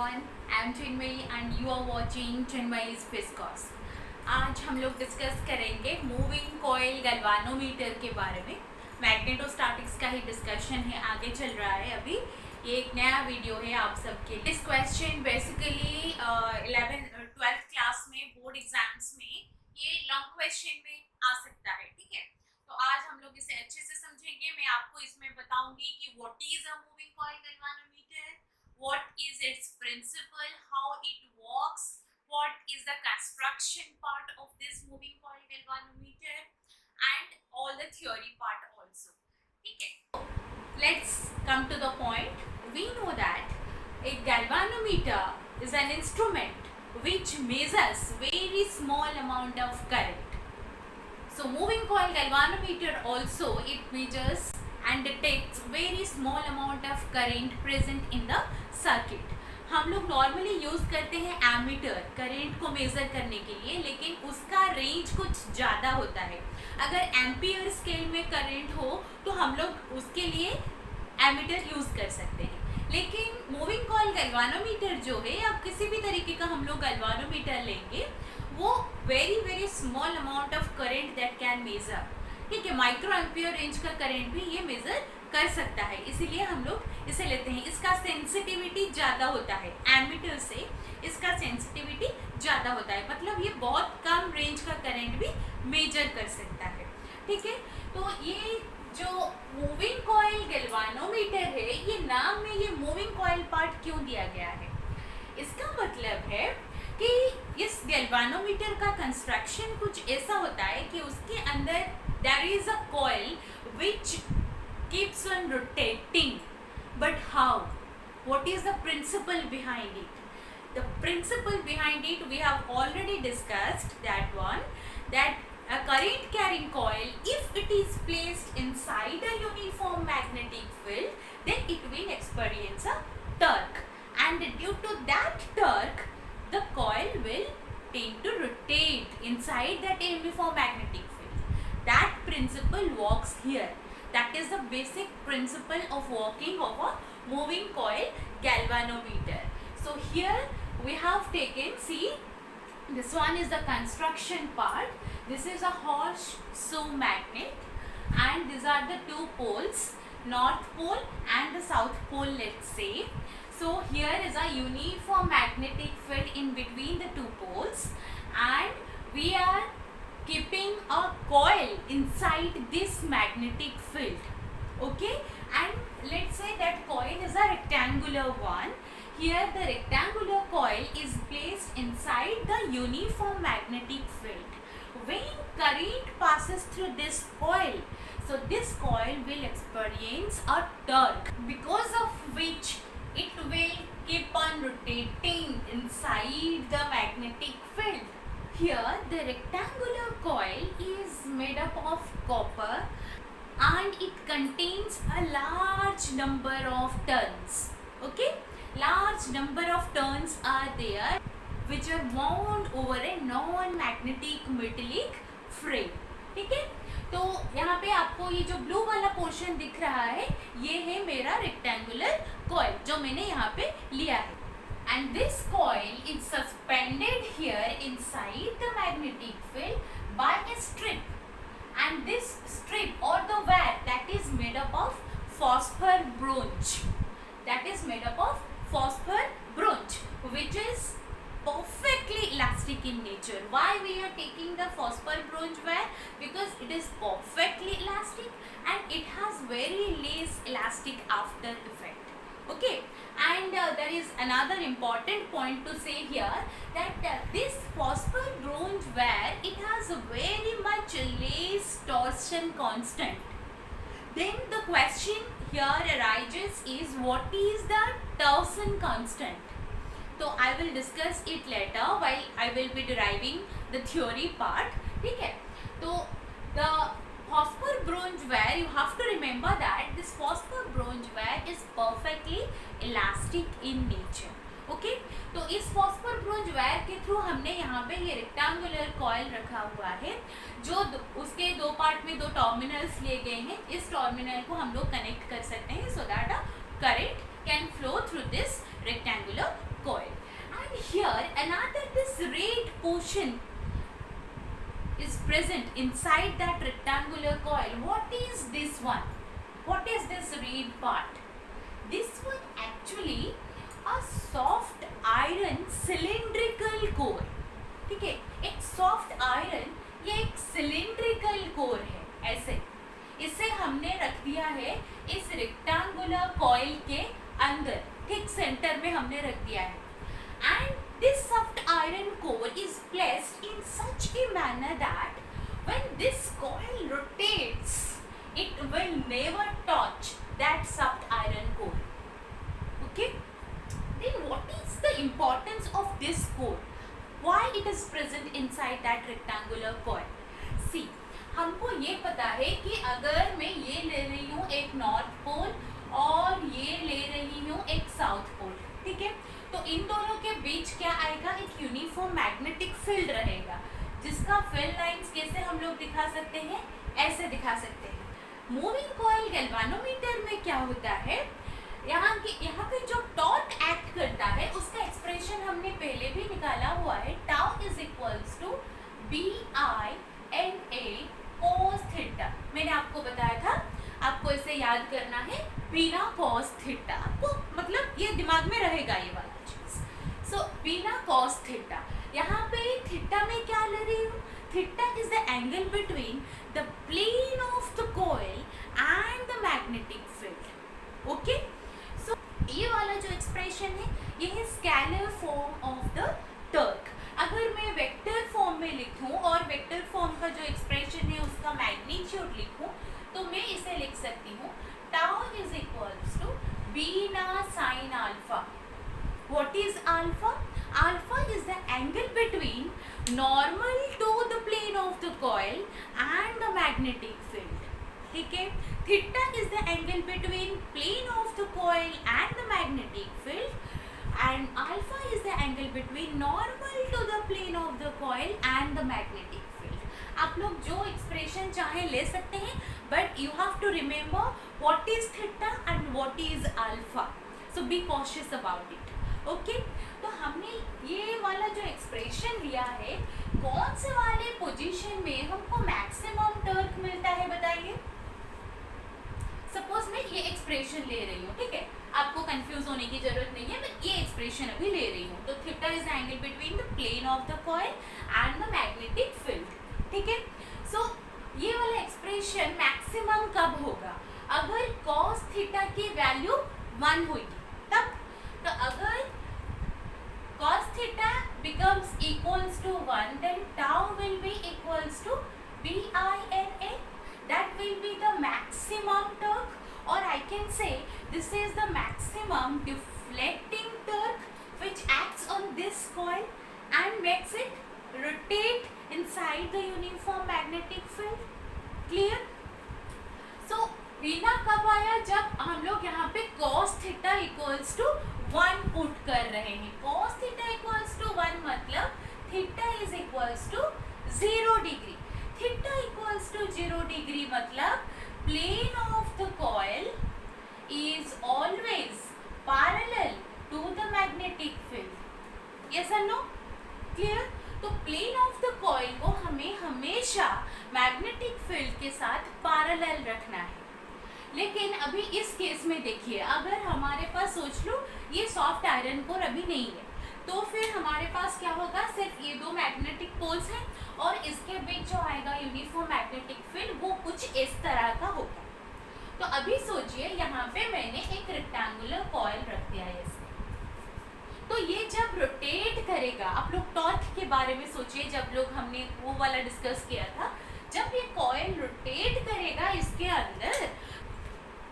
everyone, I am Chinmay and you are watching Chinmay's Viscos। आज हम लोग discuss करेंगे मूविंग कॉइल गैल्वानोमीटर के बारे में। मैग्नेटोस्टैटिक्स का ही डिस्कशन है, आगे चल रहा है अभी। ये एक नया वीडियो है आप सबके लिए। This question basically 11th class में बोर्ड एग्जाम्स में ये लॉन्ग क्वेश्चन में आ सकता है, ठीक है। तो आज हम लोग इसे अच्छे से समझेंगे। मैं आपको इसमें बताऊंगी कि what is a moving coil galvanometer, what is its principle, how it works, what is the construction part of this moving coil galvanometer, and all the theory part also. Okay, let's come to the point. We know that a galvanometer is an instrument which measures very small amount of current. So moving coil galvanometer also it measures and detects very small amount of current present in the circuit. हम लोग normally use करते हैं ammeter current को major करने के लिए, लेकिन उसका रेंज कुछ ज़्यादा होता है। अगर एम्पियर स्केल में करंट हो तो हम लोग उसके लिए एमीटर यूज कर सकते हैं। लेकिन मूविंग कॉइल गैल्वानोमीटर जो है या किसी भी तरीके का हम लोग गैल्वानोमीटर लेंगे, वो very small amount of current that can measure, ठीक है। माइक्रो एम्पियर रेंज का करंट भी ये मेजर कर सकता है, इसीलिए हम लोग इसे लेते हैं। इसका सेंसिटिविटी ज़्यादा होता है, एमीटर से इसका सेंसिटिविटी ज़्यादा होता है, मतलब ये बहुत कम रेंज का करंट भी मेजर कर सकता है, ठीक है। तो ये जो मूविंग कॉइल गैल्वानोमीटर है, ये नाम में ये मूविंग कॉइल पार्ट क्यों दिया गया है? इसका मतलब है कि इस गैल्वानोमीटर का कंस्ट्रक्शन कुछ ऐसा होता है कि उसके अंदर there is a coil which keeps on rotating. But how? What is the principle behind it? The principle behind it we have already discussed that one, that a current carrying coil, if it is placed inside a uniform magnetic field, then it will experience a torque, and due to that torque the coil will tend to rotate inside that uniform magnetic field. That principle works here. That is the basic principle of working of a moving coil galvanometer. So here we have taken, see, this one is the construction part. This is a horseshoe magnet, and these are the two poles, north pole and the south pole, let's say. So here is a uniform magnetic field in between the two poles, and we are keeping a coil inside this magnetic field, okay. And let's say that coil is a rectangular one. Here the rectangular coil is placed inside the uniform magnetic field. When current passes through this coil, so this coil will experience a torque, because of which it will keep on rotating inside the magnetic field. Here the rectangular coil is made up of copper and it contains a large number of turns, okay. Large number of turns are there which are wound over a non-magnetic metallic frame, ठीक है। तो यहाँ पे आपको ये जो blue वाला portion दिख रहा है, ये है मेरा रेक्टेंगुलर कॉइल जो मैंने यहाँ पे लिया है। And this coil is suspended here inside the magnetic field by a strip, and this strip or the wire that is made up of phosphor bronze, that is made up of phosphor bronze, which is perfectly elastic in nature. Why we are taking the phosphor bronze wire? Because it is perfectly elastic and it has very less elastic after effect, okay. And there is another important point to say here, that this phosphor bronze wire, it has a very much less torsion constant. Then the question here arises is, what is the torsion constant? So I will discuss it later while I will be deriving the theory part, ठीक है। तो the phosphor bronze wire, you have to remember that this phosphor bronze wire is perfectly elastic in nature, okay. तो इस phosphor bronze wire के through हमने यहाँ पे ये rectangular coil रखा हुआ है, जो उसके दो पार्ट में दो टर्मिनल्स लिए गए हैं। इस टर्मिनल को हम लोग कनेक्ट कर सकते हैं so that a current can flow through this rectangular coil. And here another this red portion is present inside that rectangular coil. What is this one? What is this red part? This one actually a soft iron cylindrical core. ठीक है, एक soft iron ये एक cylindrical core है ऐसे. इसे हमने रख दिया है इस रेक्टेंगुलर कॉइल के अंदर, ठीक सेंटर में हमने रख दिया है. And this soft iron core is placed in such a manner that when this coil rotates it will never touch that soft iron core. Okay, then what is the importance of this core? Why it is present inside that rectangular coil? See, हमको ये पता है कि अगर मैं ये ले रही हूँ एक नॉर्थ पोल और ये ले रही हूँ एक साउथ पोल, ठीक है, तो इन दोनों के बीच क्या आएगा, एक यूनिफॉर्म मैग्नेटिक फील्ड रहेगा, जिसका फील्ड लाइंस कैसे हम लोग दिखा सकते हैं, ऐसे दिखा सकते हैं. मूविंग कॉइल गैल्वानोमीटर में क्या होता है, यहाँ पे जो टॉर्क एक्ट करता है उसका एक्सप्रेशन हमने पहले भी निकाला हुआ है. Tau is equals to BI/NA cos theta. मैंने आपको बताया था, आपको इसे याद करना है बिना cos थीटा, आपको मतलब ये दिमाग में रहेगा ये वाला चीज. सो बिना cos थीटा, यहाँ पे थीटा में क्या ले रही हूँ, theta is the angle between the plane of the coil and the magnetic field. Okay, so ये वाला जो एक्सप्रेशन है ये है scalar form of the torque. अगर मैं वेक्टर फॉर्म में लिखूं और वेक्टर फॉर्म का जो एक्सप्रेशन है उसका मैग्नीट्यूड लिखूं, तो मैं इसे लिख सकती हूँ टाउ इज इक्वल्स टू बीना sine alpha. What is alpha? Alpha is the angle between normal to the plane of the coil and the magnetic field. ठीक है, theta is the angle between plane of the coil and the magnetic field, and alpha is the angle between normal to the plane of the coil and the magnetic field. आप लोग जो expression चाहे ले सकते हैं, but you have to remember what is theta and what is alpha. So be cautious about it. Okay, तो हमने ये वाला जो एक्सप्रेशन लिया है, कौन से वाले पोजीशन में हमको मैक्सिमम टॉर्क मिलता है बताइए. सपोज मैं ये एक्सप्रेशन ले रही हूँ, ठीक है, आपको कंफ्यूज होने की जरूरत नहीं है, मैं ये एक्सप्रेशन अभी ले रही हूँ. तो theta is the angle between the plane of the coil and the magnetic field. ठीक है, सो ये वाला एक्सप्रेशन मैक्सिमम कब होगा, अगर cos थीटा की वैल्यू 1 होगी तब. तो अगर cos theta becomes equals to 1, then tau will be equals to BI/NA. That will be the maximum torque, or I can say this is the maximum deflecting torque which acts on this coil and makes it rotate inside the uniform magnetic field. Clear? So बिना कब आया, जब हम लोग यहाँ पे cos theta equals to 1 put कर रहे हैं. cos थीटा इक्वल्स टू 1 मतलब theta is equals to 0 degree. Theta equals to 0 degree मतलब plane of the coil is always parallel to the magnetic field. Yes और नो? क्लियर? तो plane of the coil को हमें हमेशा magnetic field के साथ parallel रखना है. लेकिन अभी इस केस में देखिए, अगर हमारे पास सोच लो ये सॉफ्ट आयरन कोर अभी नहीं है, तो फिर हमारे पास क्या होगा, सिर्फ ये दो मैग्नेटिक पोल्स हैं और इसके बीच जो आएगा यूनिफॉर्म मैग्नेटिक फील्ड वो कुछ इस तरह का होगा. तो अभी सोचिए यहाँ पे मैंने एक रेक्टेंगुलर कॉइल रख दिया है इसमें, तो ये जब रोटेट करेगा, आप लोग टॉर्क के बारे में सोचिए, जब लोग हमने वो वाला डिस्कस किया था, जब ये कॉइल रोटेट करेगा इसके अंदर,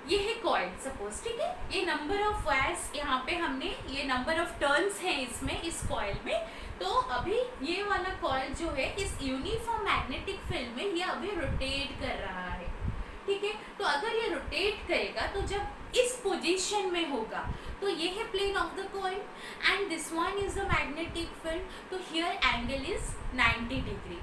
ये है कॉइल सपोज, ठीक है, ये नंबर ऑफ वायर्स यहाँ पे हमने, ये नंबर ऑफ टर्न्स हैं इसमें, इस कॉइल में. तो अभी ये वाला कॉइल जो है इस यूनिफॉर्म मैग्नेटिक फील्ड में ये अभी रोटेट कर रहा है. ठीक है, तो अगर ये रोटेट करेगा तो जब इस पोजीशन में होगा तो ये है plane of the coil and this one is the magnetic field. तो हियर एंगल इज 90 डिग्री.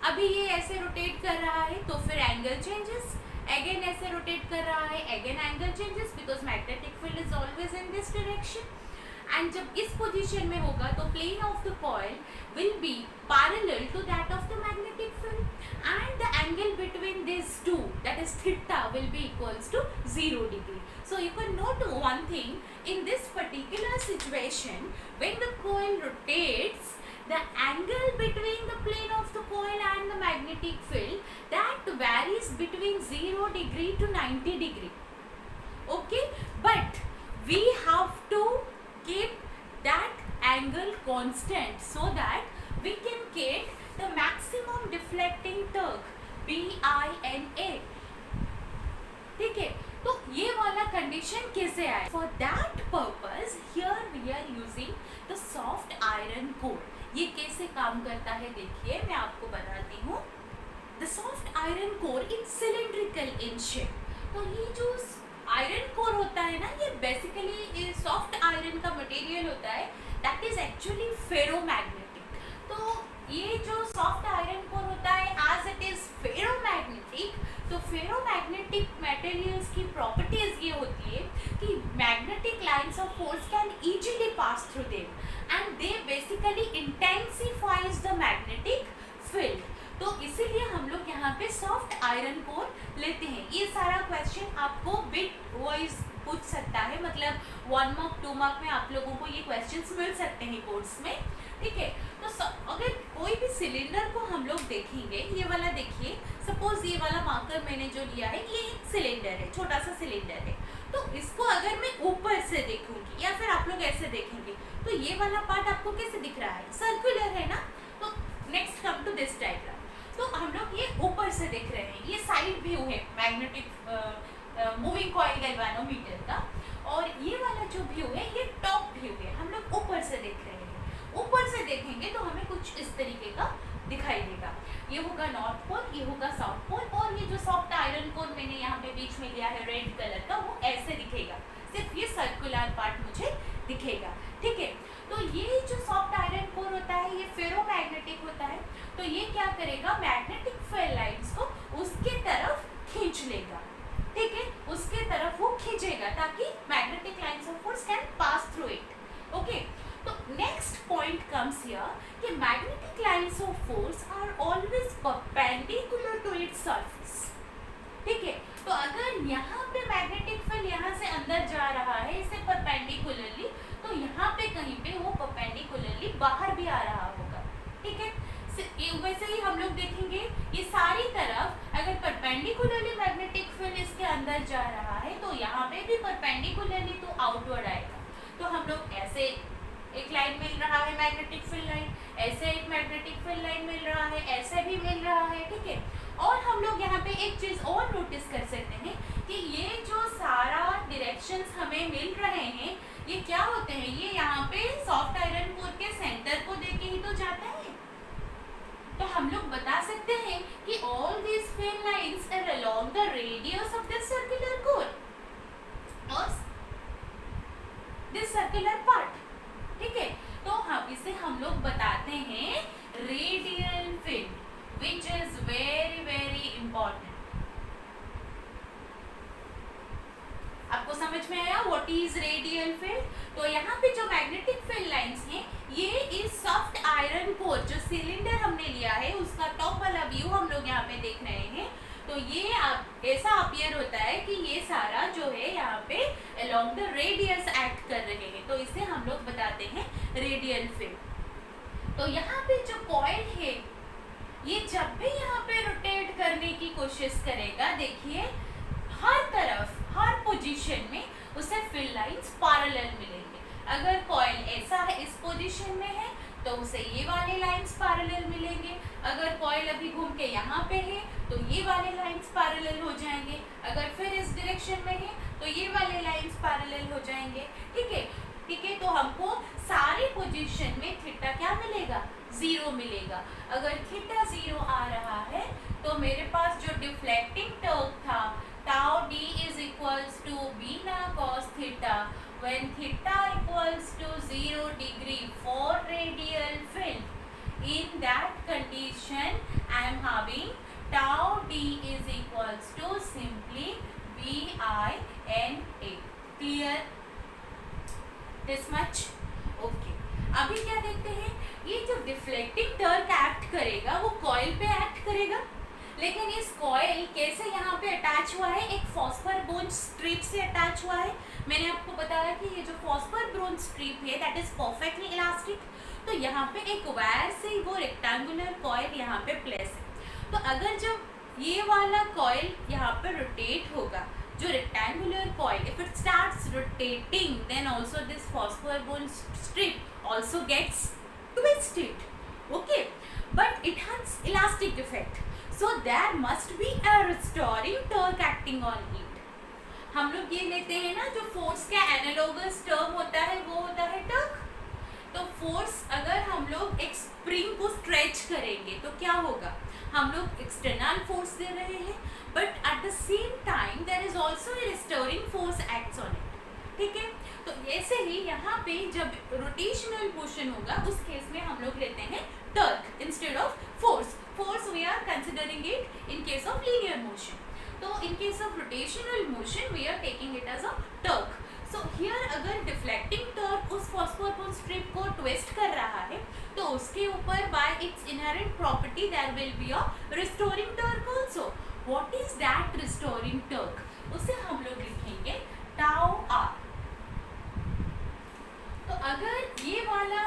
अभी ये ऐसे रोटेट कर रहा है तो फिर एंगल चेंजेस, अगेन ऐसे रोटेट कर रहा है, again angle changes, because magnetic field is always in this direction. And जब इस पोजीशन में होगा तो plane of the coil will be parallel to that of the magnetic field and the angle between these two, that is theta, will be equals to 0 degree. So you can note one thing, in this particular situation when the coil rotates, the angle between the plane of the coil and the magnetic field that varies between 0 degree to 90 degree. Okay, but we have to keep that angle constant so that we can get the maximum deflecting torque BINA. ठीक है, तो ये वाला condition कैसे आए? For that purpose here we are using the soft iron core. ये कैसे काम करता है देखिए, मैं आपको बताती हूँ. The soft iron core is cylindrical in shape. तो ये जो आयरन कोर होता है ना, ये बेसिकली सॉफ्ट आयरन का मटेरियल होता है, दैट इज एक्चुअली फेरोमैग्नेटिक. तो ये जो सॉफ्ट आयरन कोर होता है, एज इट इज फेरोमैग्नेटिक, तो फेरोमैग्नेटिक मटेरियल्स की प्रॉपर्टीज ये होती है कि magnetic lines of force can easily pass through them and they basically intensifies the magnetic field. तो इसीलिए हम लोग यहाँ पे सॉफ्ट आयरन कोर लेते हैं. ये सारा क्वेश्चन आपको बिट वाइज पूछ सकता है, मतलब 1 मार्क 2 मार्क में आप लोगों को ये क्वेश्चंस मिल सकते हैं कोर्स में. ठीक है, तो अगर कोई भी सिलेंडर को हम लोग देखेंगे, ये वाला देखिए, सपोज ये वाला मार्कर मैंने जो लिया है, ये एक सिलेंडर है, छोटा सा सिलेंडर है. तो इसको अगर मैं ऊपर से देखूंगी या फिर आप लोग ऐसे देखेंगे, तो ये वाला पार्ट आपको कैसे दिख रहा है? सर्कुलर है ना. तो next come to this diagram. तो हम लोग ये ऊपर से देख रहे हैं, ये साइड व्यू है मैग्नेटिक मूविंग कॉइल गैल्वानोमीटर का, और ये वाला जो व्यू है ये टॉप व्यू है, हम लोग ऊपर से देख रहे हैं. ऊपर से देखेंगे तो हमें कुछ इस तरीके का दिखाई देगा. ये होगा नॉर्थ पोल, ये होगा साउथ पोल, और ये जो सॉफ्ट आयरन कोर मैंने यहाँ पे बीच में लिया है रेड कलर का, वो ऐसे दिखेगा. सिर्फ ये सर्कुलर पार्ट मुझे दिखेगा. ठीक है, तो ये जो सॉफ्ट आयरन कोर होता है, ये फेरोमैग्नेटिक होता है. तो ये क्या करेगा? मैग्नेटिक फील्ड लाइंस को उसके तरफ खींच लेगा. ठीक है, उसके तरफ वो खींचेगा ताकि magnetic lines of force can pass through it. Okay, तो नेक्स्ट पॉइंट कम्स हियर कि magnetic lines of force are always perpendicular to its surface. ठीक है, तो अगर यहाँ पे मैग्नेटिक फील्ड यहाँ से अंदर जा रहा है इसे परपेंडिकुलरली, तो यहाँ पे कहीं पे वो परपेंडिकुलरली बाहर भी आ रहा होगा. ठीक है, वैसे ही हम लोग देखेंगे ये सारी तरफ अगर परपेंडिकुलरली मैग्नेटिक फील्ड इसके अंदर जा रहा है, तो यहाँ पे भी परपेंडिकुलरली तो आउटवर्ड आएगा. तो हम लोग ऐसे एक लाइन मिल रहा है मैग्नेटिक फील्ड लाइन, ऐसे एक मैग्नेटिक फील्ड लाइन मिल रहा है, ऐसे भी मिल रहा है. ठीक है, और हम लोग यहाँ पे एक चीज और नोटिस कर सकते हैं कि ये जो सारा डायरेक्शंस हमें मिल रहे हैं, ये क्या होते हैं? ये यहाँ पे सॉफ्ट आयरन कोर के सेंटर को देके ही तो जाता है. तो हम लोग बता सकते हैं कि all these fine lines are along the radius of this circular core और this circular part. ठीक है, तो इसे हम लोग बताते हैं radial field, which is very very important. आपको समझ में आया व्हाट इज रेडियल फील्ड? तो यहाँ पे जो मैग्नेटिक फील्ड लाइंस हैं, ये इस सॉफ्ट आयरन कोर जो सिलेंडर हमने लिया है उसका टॉप वाला व्यू हम लोग यहाँ पे देख रहे हैं. तो ये ऐसा अपीयर होता है कि ये सारा जो है यहाँ पे अलोंग द रेडियस एक्ट कर रहे हैं, तो इसे हम लोग बताते हैं रेडियल फील्ड. तो यहाँ पे जो कॉइल है, ये जब भी यहाँ पे रोटेट करने की कोशिश करेगा, देखिए हर तरफ हर पोजीशन में उसे फील्ड लाइंस पैरेलल मिलेंगे. अगर कॉइल ऐसा है इस पोजीशन में है तो उसे ये वाले लाइंस पैरेलल मिलेंगे. अगर कॉइल अभी घूम के यहाँ पे है तो ये वाले लाइंस पैरेलल हो जाएंगे. अगर फिर इस डायरेक्शन में है तो ये वाले लाइंस पैरेलल हो जाएंगे. ठीक है, ठीक है, तो हमको सारी पोजीशन में थीटा क्या मिलेगा? 0 मिलेगा. अगर थीटा 0 आ रहा है तो मेरे पास जो डिफ्लेक्टिंग टॉर्क था tau d is equals to b na cos theta when theta equals to 0 degree for radial field. In that condition I am having tau d is equals to simply b I n a. Clear this much? Coil कैसे यहाँ पे attach हुआ है, एक phosphor bronze strip से attach हुआ है। मैंने आपको बताया कि ये जो फॉस्फर बोन स्ट्रिप है दैट इज परफेक्टली इलास्टिक। तो यहाँ पे एक वायर से वो रेक्टेंगुलर कॉइल यहाँ पे प्लेस है। तो अगर जब ये वाला कॉइल यहाँ पे रोटेट होगा, जो rectangular coil, if it starts rotating then also this phosphor bronze strip also gets twisted, okay, but it has elastic effect, so there must be a restoring torque acting on it. हम लोग ये लेते हैं ना, जो force का analogous term होता है वो होता है टर्क। तो फोर्स अगर हम लोग एक स्प्रिंग को स्ट्रेच करेंगे तो क्या होगा, हम लोग एक्सटर्नल फोर्स दे रहे हैं, but at the same time there is also a restoring force acts on it, ठीक है। तो ऐसे ही यहाँ पे जब रोटेशनल मोशन होगा उस केस में हम लोग लेते हैं torque instead of force. Force we are considering it in case of linear motion, तो in case of rotational motion we are taking it as a torque. So here अगर deflecting torque उस phosphor bronze strip को twist कर रहा है तो उसके ऊपर by its inherent property there will be a restoring torque also. What is that restoring torque, उसे हम लोग लिखेंगे टाउ आर। तो अगर ये वाला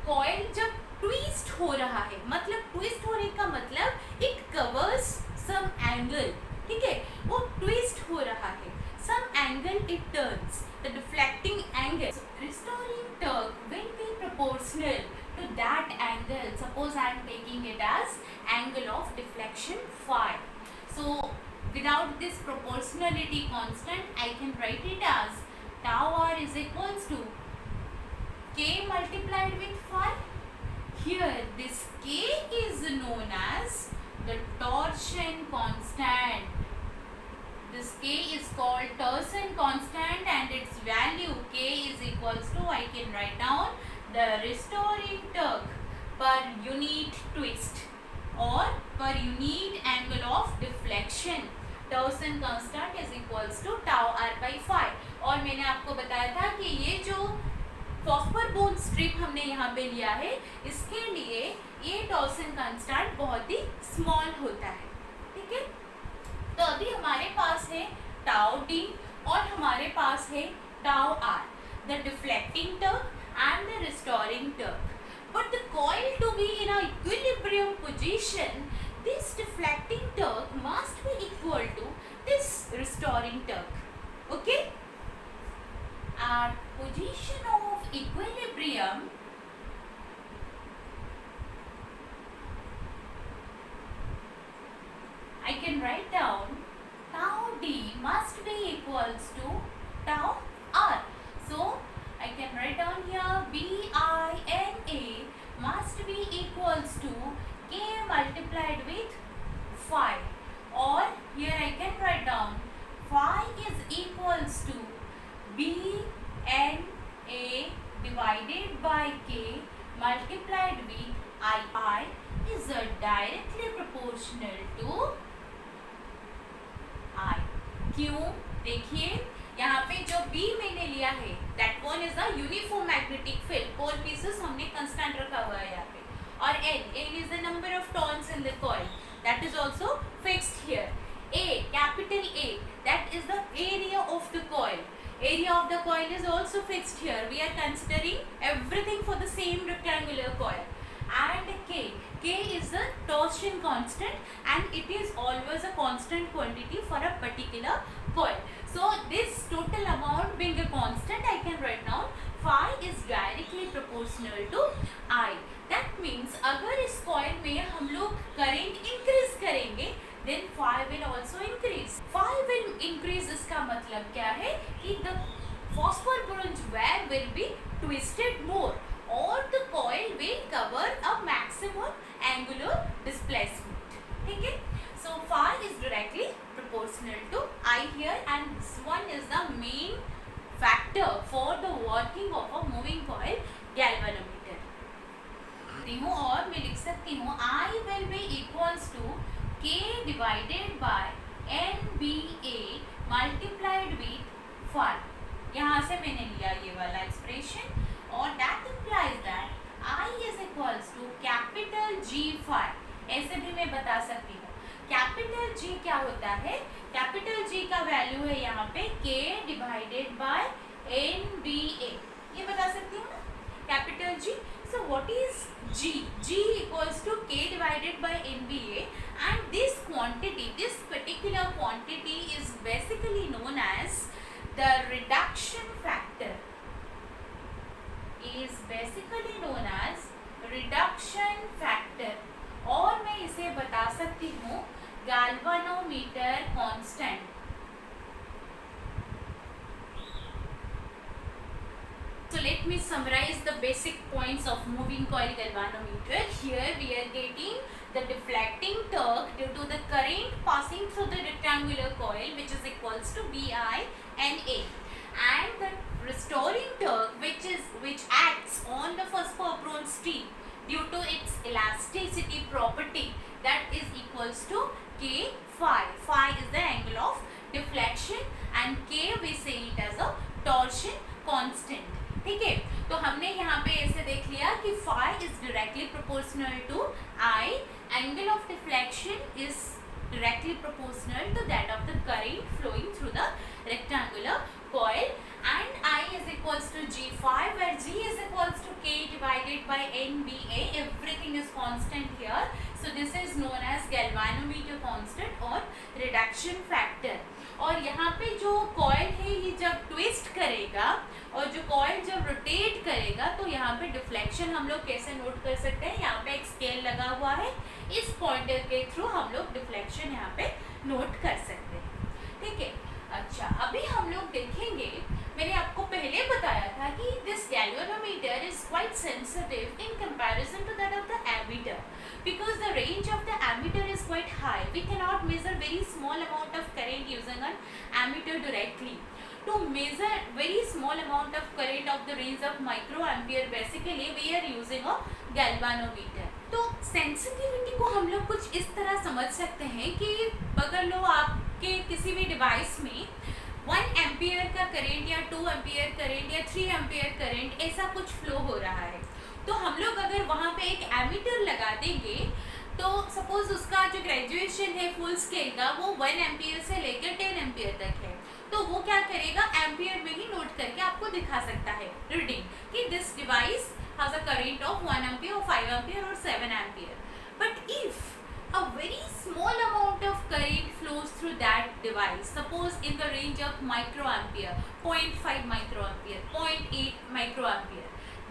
कॉइल जब ट्विस्ट हो रहा है, मतलब ट्विस्ट होने का मतलब इट कवर्स सम एंगल, ठीक है, वो ट्विस्ट हो रहा है, some angle it turns, the deflecting angle, restoring torque will be proportional to that angle. Suppose I am taking it as angle of deflection phi. So without this proportionality constant I can write it as tau r is equals to k multiplied with phi. Here this k is known as the torsion constant. This k is called torsion constant and its value k is equals to, I can write down the restoring torque per unit twist or per unit angle of deflection. Torsion constant is equals to tau r by phi. और मैंने आपको बताया था कि ये जो phosphor bronze strip हमने यहाँ पे लिया है इसके लिए ये टॉर्सन कांस्टेंट बहुत ही स्मॉल होता है, ठीक है। तो अभी हमारे पास है टाउ डी और हमारे पास है tau R, the deflecting torque and the restoring torque. But the coil to be in a equilibrium position, this deflecting torque must be equal to this restoring torque, okay? At position of equilibrium, I can write down tau d must be equals to tau r. So I can write down here BINA must be equals to K multiplied with phi, or here I can write down phi is equals to BNA divided by K multiplied with I is directly proportional to I. क्यों, देखिए यहाँ पे जो B मैंने लिया है that one is a uniform magnetic field, pole pieces हमने constant रखा हुआ है यहाँ पे, और N is the number of turns in the coil that is also fixed here. A, capital A, that is the area of the coil. Area of the coil is also fixed here. We are considering everything for the same rectangular coil. And K is the torsion constant and it is always a constant quantity for a particular coil. So this total amount being a constant, I can write down phi is directly proportional to I. That means अगर इस coil में हम लोग current increase करेंगे then phi will also increase. Phi will increase इसका मतलब क्या है कि the phosphor bronze wire will be twisted more or the coil will cover a maximum angular displacement. ठीक है? So phi is directly proportional to I here and this one is the main factor for the working of a moving coil galvanometer. और मैं लिख सकती हूँ I will be equals to K divided by NBA multiplied with phi. यहाँ से मैंने लिया ये वाला एक्सप्रेशन और that implies that I is equals to capital G phi. ऐसे भी मैं बता सकती हूँ कैपिटल जी क्या होता है, कैपिटल जी का वैल्यू है यहाँ पे K डिवाइडेड बाय NBA, ये बता सकती हूँ ना capital G. So what is G? G equals to K divided by NBA, and this quantity, this particular quantity is basically known as the reduction factor, is basically known as reduction factor, और मैं इसे बता सकती हूँ galvanometer constant. So let me summarize the basic points of moving coil galvanometer. Here we are getting the deflecting torque due to the current passing through the rectangular coil, which is equals to BI and A, and the restoring torque which acts on the phosphoron steel due to its elasticity property, that is equals to K phi. Phi is the angle of deflection and K we say it as a torsion constant. ठीक है, तो हमने यहाँ पे ऐसे देख लिया कि phi is directly proportional to I, angle of deflection is directly proportional to that of the current flowing through the rectangular coil, and I is equals to G phi, where G is equals to K divided by NBA. Everything is constant here, so this is known as galvanometer constant or reduction factor. और यहाँ पे जो coil है ये जब twist करेगा और जो कॉइल जब रोटेट करेगा तो यहाँ पे डिफ्लेक्शन हम लोग कैसे नोट कर सकते हैं, यहाँ पे एक स्केल लगा हुआ है, इस पॉइंटर के थ्रू हम लोग डिफ्लेक्शन यहाँ पे नोट कर सकते हैं. ठीक है, अच्छा अभी हम लोग देखेंगे, मैंने आपको पहले बताया था कि this galvanometer is quite sensitive in comparison to that of the ammeter, because the range of the ammeter is quite high. We cannot measure very small amount of current using an ammeter directly. To measure very small amount of current of the range of microampere, basically we are using a galvanometer. तो sensitivity को हम लोग कुछ इस तरह समझ सकते हैं कि अगर लो आपके किसी भी डिवाइस में 1 एम्पियर का करंट या 2 एम्पियर करंट या 3 एम्पियर करंट ऐसा कुछ फ्लो हो रहा है, तो हम लोग अगर वहाँ पे एक एमीटर लगा देंगे तो सपोज उसका जो ग्रेजुएशन है फुल स्केल का वो 1 एम्पियर से लेकर 10 एम्पियर तक है, तो वो क्या करेगा एम्पियर में ही नोट करके आपको दिखा सकता है रीडिंग कि this device has a current of 1 ampere और 5 एम्पियर और 7 ampere. But if a very small amount of current flows through that device, suppose in the range of microampere, 0.5 microampere, 0.8 microampere,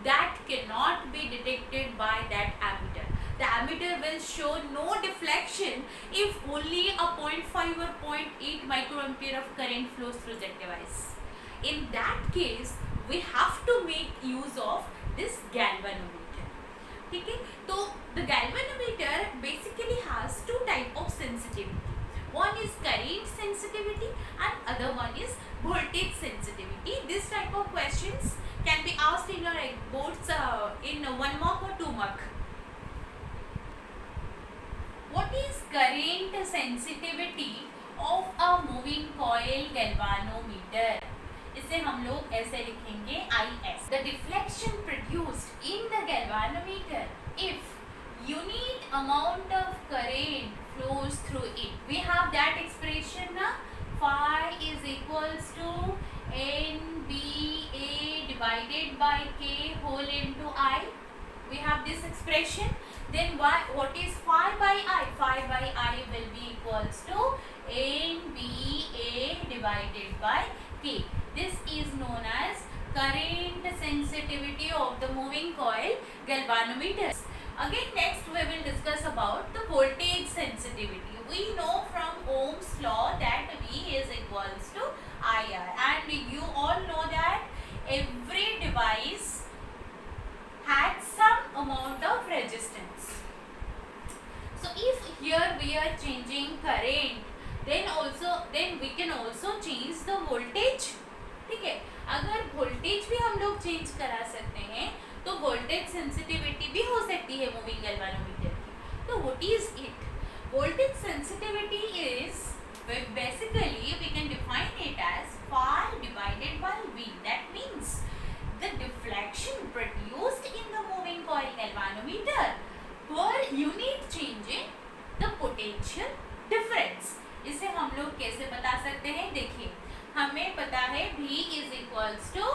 that cannot be detected by that ammeter. The ammeter will show no deflection if only a 0.5 or 0.8 microampere of current flows through that device. In that case, we have to make use of this galvanometer. ठीक है, तो the galvanometer basically has two type of sensitivity. One is current sensitivity and other one is voltage sensitivity. This type of questions can be asked in your boards in 1 mark or 2 mark. What is current sensitivity of a moving coil galvanometer? इसे हम लोग ऐसे लिखेंगे IS. The deflection produced in the galvanometer if unit amount of current flows through it. We have that expression na, phi is equals to NBA divided by K whole into I. We have this expression. Then what is phi by I? Phi by I will be equals to NBA divided by K. This is known as current sensitivity of the moving coil galvanometers. Again, next we will discuss about the voltage sensitivity. We know from Ohm's law that V is equals to IR, and you all know that every device had some amount of resistance. So if here we are changing current, then we can also change the voltage. ठीक है, अगर voltage भी हम लोग change करा सकते हैं तो वोल्टेज सेंसिटिविटी भी हो सकती है मूविंग गैल्वेनोमीटर की. तो what is it? Voltage sensitivity is basically we can define it as phi divided by V. That means the deflection produced in the moving coil galvanometer per unit change in the potential लोग कैसे बता सकते हैं? देखिए, हमें पता है V is equals to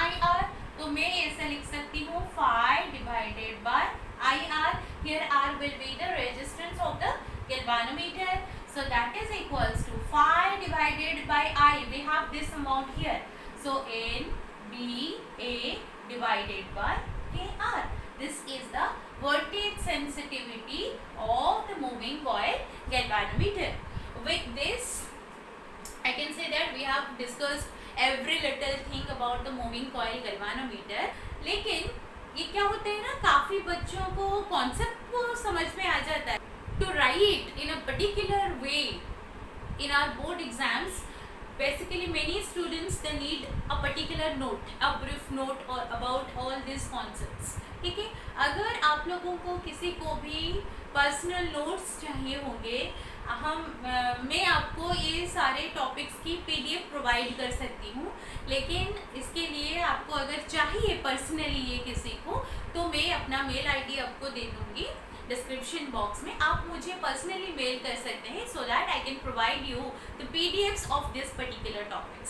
I R, तो मैं ऐसा लिख सकती हूँ phi divided by I R. Here R will be the resistance of the galvanometer, so that is equals to phi divided by I. We have this amount here, so N B A divided by KR. This is the voltage sensitivity of the moving coil galvanometer. With this, I can say that we have discussed every little thing about the moving coil galvanometer. लेकिन ये क्या होता है ना, काफ़ी बच्चों को concept को समझ में आ जाता है. To write in a particular way in our board exams, basically many students they need a particular note, a brief note or about all these concepts. ठीक है, अगर आप लोगों को किसी को भी पर्सनल नोट्स चाहिए होंगे, मैं आपको ये सारे टॉपिक्स की PDF प्रोवाइड कर सकती हूँ, लेकिन इसके लिए आपको अगर चाहिए पर्सनली ये किसी को, तो मैं अपना मेल ID आपको दे दूँगी डिस्क्रिप्शन बॉक्स में. आप मुझे पर्सनली मेल कर सकते हैं, so that I can provide you the PDFs of this particular topics.